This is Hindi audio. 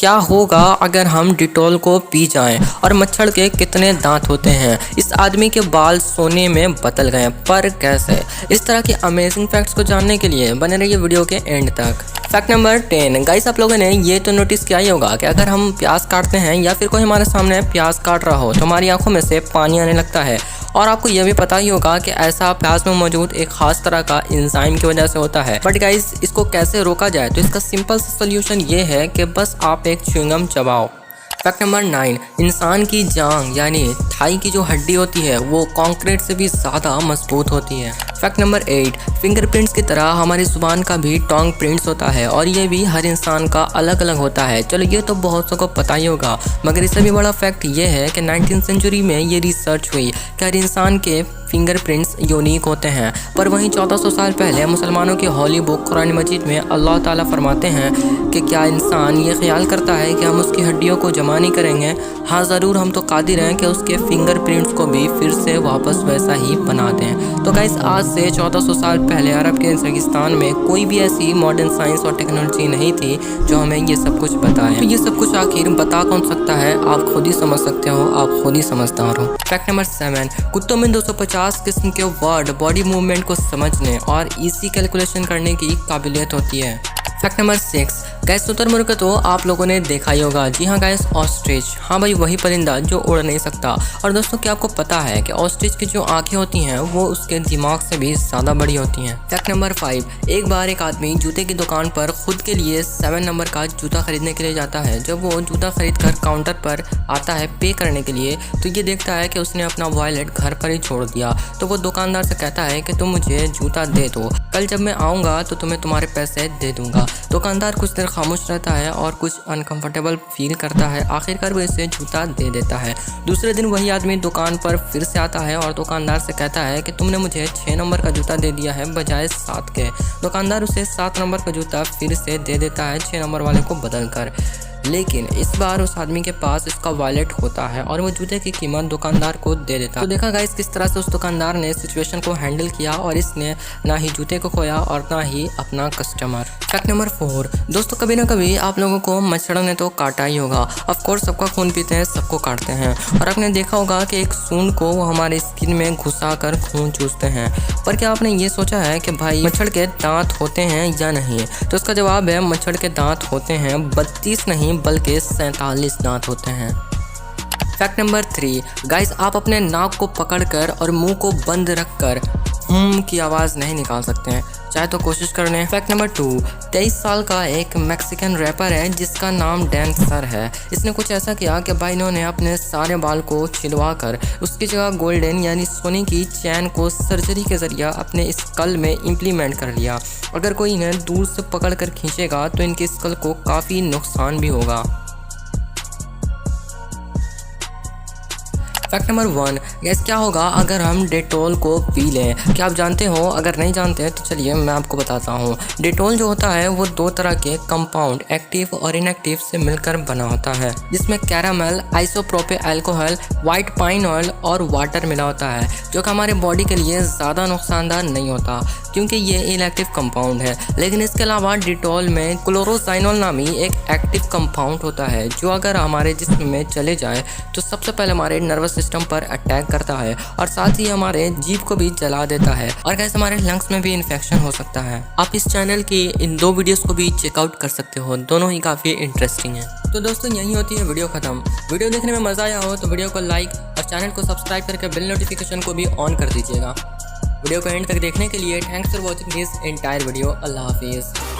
क्या होगा अगर हम डिटॉल को पी जाएं और मच्छर के कितने दांत होते हैं। इस आदमी के बाल सोने में बदल गए पर कैसे। इस तरह के अमेजिंग फैक्ट्स को जानने के लिए बने रहिए वीडियो के एंड तक। फैक्ट नंबर 10 गाइस, आप लोगों ने ये तो नोटिस किया ही होगा कि अगर हम प्याज काटते हैं या फिर कोई हमारे सामने प्याज काट रहा हो तो हमारी आंखों में से पानी आने लगता है। और आपको यह भी पता ही होगा कि ऐसा प्याज में मौजूद एक खास तरह का एंजाइम की वजह से होता है। बट गाइस, इसको कैसे रोका जाए तो इसका सिंपल सोल्यूशन ये है कि बस आप एक च्युइंगम चबाओ। फैक्ट नंबर 9 इंसान की जांघ यानी थाई की जो हड्डी होती है वो कंक्रीट से भी ज़्यादा मजबूत होती है। फैक्ट नंबर 8 फिंगरप्रिंट्स की तरह हमारी जुबान का भी टोंग प्रिंट्स होता है और ये भी हर इंसान का अलग अलग होता है। चलो ये तो बहुत सौ को पता ही होगा, मगर इससे भी बड़ा फैक्ट ये है कि 19th सेंचुरी में ये रिसर्च हुई कि हर इंसान के फिंगरप्रिंट्स यूनिक होते हैं। पर वहीं 1400 साल पहले मुसलमानों की होली बुक कुरान मजीद में अल्लाह ताला फरमाते हैं कि क्या इंसान ये ख्याल करता है कि हम उसकी हड्डियों को जमा नहीं करेंगे। हाँ ज़रूर, हम तो कादिर हैं कि उसके फिंगरप्रिंट्स को भी फिर से वापस वैसा ही बना दें। तो गाइस, आज से 1400 साल पहले अरब के रेगिस्तान में कोई भी ऐसी मॉडर्न साइंस और टेक्नोलॉजी नहीं थी जो हमें ये सब कुछ बताए। तो ये सब कुछ आखिर बता कौन सकता है, आप खुद ही समझ सकते हो, आप खुद ही समझदार हो। फैक्ट नंबर 7 कुत्तों में 250 किस्म के वर्ड बॉडी मूवमेंट को समझने और इसी कैलकुलेशन करने की काबिलियत होती है। फैक्ट नंबर 6 गैस, शुतुरमुर्ग तो आप लोगों ने देखा ही होगा। जी हाँ गैस, ऑस्ट्रिच, हाँ भाई वही परिंदा जो उड़ नहीं सकता। और दोस्तों, क्या आपको पता है कि ऑस्ट्रिच की जो आंखें होती हैं वो उसके दिमाग से भी ज़्यादा बड़ी होती हैं। फैक्ट नंबर 5 एक बार एक आदमी जूते की दुकान पर खुद के लिए 7 नंबर का जूता खरीदने के लिए जाता है। जब वो जूता खरीद कर काउंटर पर आता है पे करने के लिए तो ये देखता है कि उसने अपना वॉलेट घर पर ही छोड़ दिया। तो वो दुकानदार से कहता है कि तुम मुझे जूता दे दो, कल जब मैं आऊँगा तो तुम्हें तुम्हारे पैसे दे दूँगा। दुकानदार कुछ देर खामोश रहता है और कुछ अनकंफर्टेबल फील करता है। आखिरकार वो इसे जूता दे देता है। दूसरे दिन वही आदमी दुकान पर फिर से आता है और दुकानदार से कहता है कि तुमने मुझे 6 नंबर का जूता दे दिया है बजाय 7 के। दुकानदार उसे 7 नंबर का जूता फिर से दे देता है 6 नंबर वाले को बदल कर। लेकिन इस बार उस आदमी के पास इसका वॉलेट होता है और वो जूते की कीमत दुकानदार को दे देता है। तो देखा गाइस किस तरह से उस दुकानदार ने सिचुएशन को हैंडल किया और इसने ना ही जूते को खोया और ना ही अपना कस्टमर। फैक्ट नंबर 4 दोस्तों, कभी ना कभी आप लोगों को मच्छरों ने तो काटा ही होगा। ऑफ कोर्स सबका खून पीते हैं, सबको काटते हैं। और आपने देखा होगा कि एक सूंड को वो हमारे स्किन में घुसा कर खून चूसते हैं। पर क्या आपने ये सोचा है कि भाई मच्छर के दांत होते हैं या नहीं? तो इसका जवाब है मच्छर के दांत होते हैं, 32 नहीं बल्कि 47 दांत होते हैं। फैक्ट नंबर 3 गाइस, आप अपने नाक को पकड़कर और मुंह को बंद रखकर की आवाज़ नहीं निकाल सकते हैं, चाहे तो कोशिश कर लें। फैक्ट नंबर 2 23 साल का एक मैक्सिकन रैपर है जिसका नाम डैन सर है। इसने कुछ ऐसा किया कि भाई इन्होंने अपने सारे बाल को छिलवा कर उसकी जगह गोल्डन यानी सोने की चैन को सर्जरी के जरिए अपने स्कल में इम्प्लीमेंट कर लिया। अगर कोई इन्हें दूर से पकड़ कर खींचेगा तो इनके स्कल को काफ़ी नुकसान भी होगा। फैक्ट नंबर 1 गैस, क्या होगा अगर हम डेटॉल को पी लें? क्या आप जानते हो? अगर नहीं जानते तो चलिए मैं आपको बताता हूँ। डेटॉल जो होता है वो 2 तरह के कंपाउंड एक्टिव और इनएक्टिव से मिलकर बना होता है, जिसमें caramel, isopropyl alcohol, white pine oil और वाटर मिला होता है, जो कि हमारे बॉडी के लिए ज़्यादा नुकसानदार नहीं होता क्योंकि ये इनएक्टिव कंपाउंड है। लेकिन इसके अलावा डेटॉल में क्लोरोसाइनोल नामी एक एक्टिव कंपाउंड होता है जो अगर हमारे जिस्म में चले जाए तो सबसे पहले हमारे नर्वस सिस्टम पर अटैक करता है और साथ ही हमारे जीभ को भी जला देता है और कैसे हमारे लंग्स में भी इन्फेक्शन हो सकता है। आप इस चैनल की इन 2 वीडियोस को भी चेकआउट कर सकते हो, दोनों ही काफ़ी इंटरेस्टिंग है। तो दोस्तों, यही होती है वीडियो खत्म। वीडियो देखने में मज़ा आया हो तो वीडियो को लाइक और चैनल को सब्सक्राइब करके बेल नोटिफिकेशन को भी ऑन कर दीजिएगा। वीडियो को एंड तक देखने के लिए thanks for watching this entire video. अल्लाह हाफिज़।